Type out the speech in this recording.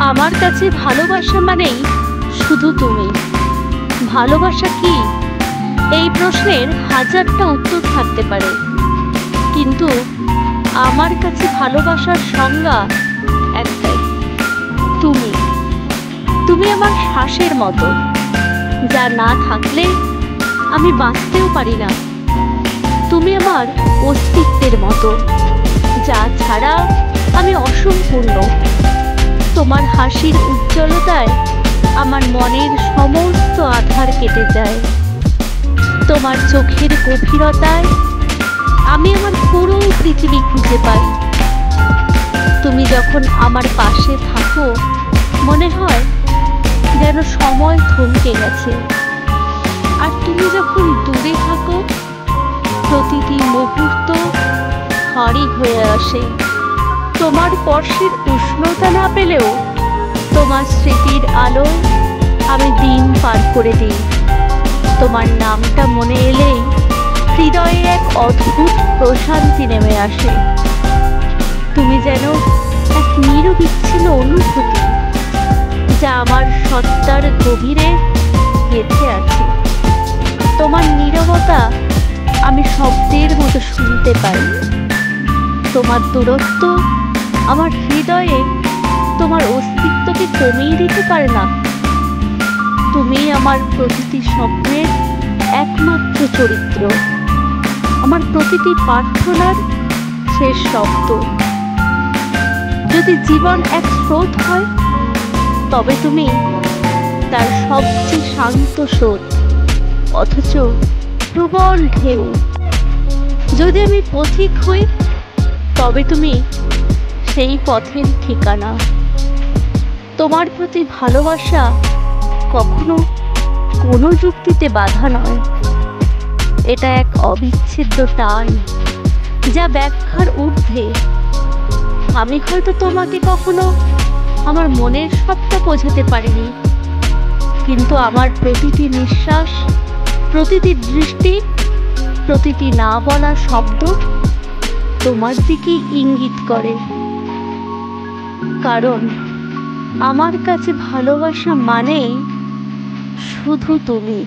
আমার কাছে ভালোবাসা মানেই শুধু তুমি। ভালোবাসা কি? এই প্রশ্নের হাজারটা উত্তর থাকতে পারে, কিন্তু আমার কাছে ভালোবাসার সংজ্ঞা একটাই, তুমি। তুমি আমার শ্বাসের মতো, যা না থাকলে আমি বাঁচতেও পারি না। তুমি আমার অস্তিত্বের মতো, যা ছাড়া আমি অসম্পূর্ণ। তোমার হাসির উজ্জ্বলতায় আমার মনের সমস্ত আধার কেটে যায়। তোমার চোখের গভীরতায় আমি আমার পুরো পৃথিবী খুঁজে পাই। তুমি যখন আমার পাশে থাকো, মনে হয় যেন সময় থমকে গেছে। আর তুমি যখন দূরে থাকো, প্রতিটি মুহূর্ত ভারী হয়ে আসে। তোমার স্পর্শের উষ্ণতা না পেলেও তোমার স্মৃতির আলো আমি দিন পার করে দিই। তোমার নামটা মনে এলেই হৃদয়ে এক অদ্ভুত প্রশান্তি নেমে আসে। তুমি যেন এক নিরবিচ্ছিন্ন অনুভূতি, যা আমার সত্তার গভীরে গেঁথে আছে। তোমার নীরবতা আমি শব্দের মতো শুনতে পাই। তোমার দূরত্ব আমার হৃদয়ে তোমার অস্তিত্বকে কমিয়ে দিতে পারে না। তুমি আমার প্রতিটি স্বপ্নের একমাত্র চরিত্র, আমার প্রতিটি প্রার্থনার শেষ শব্দ। যদি জীবন এক স্রোত হয়, তবে তুমি তার সবচেয়ে শান্ত স্রোত, অথচ প্রবল ঢেউ। যদি আমি পথিক হই, তবে তুমি সেই পথের ঠিকানা। তোমার প্রতি ভালোবাসা কখনো কোনো যুক্তিতে বাধা নয়, এটা এক অবিচ্ছেদ্য টান, যা ব্যাখ্যার ঊর্ধ্বে। আমি হয়তো তোমাকে কখনো আমার মনের সবটা বোঝাতে পারিনি, কিন্তু আমার প্রতিটি নিঃশ্বাস, প্রতিটি দৃষ্টি, প্রতিটি না বলা শব্দ তোমার দিকেই ইঙ্গিত করে। কারণ আমার কাছে ভালোবাসা মানেই শুধু তুমি।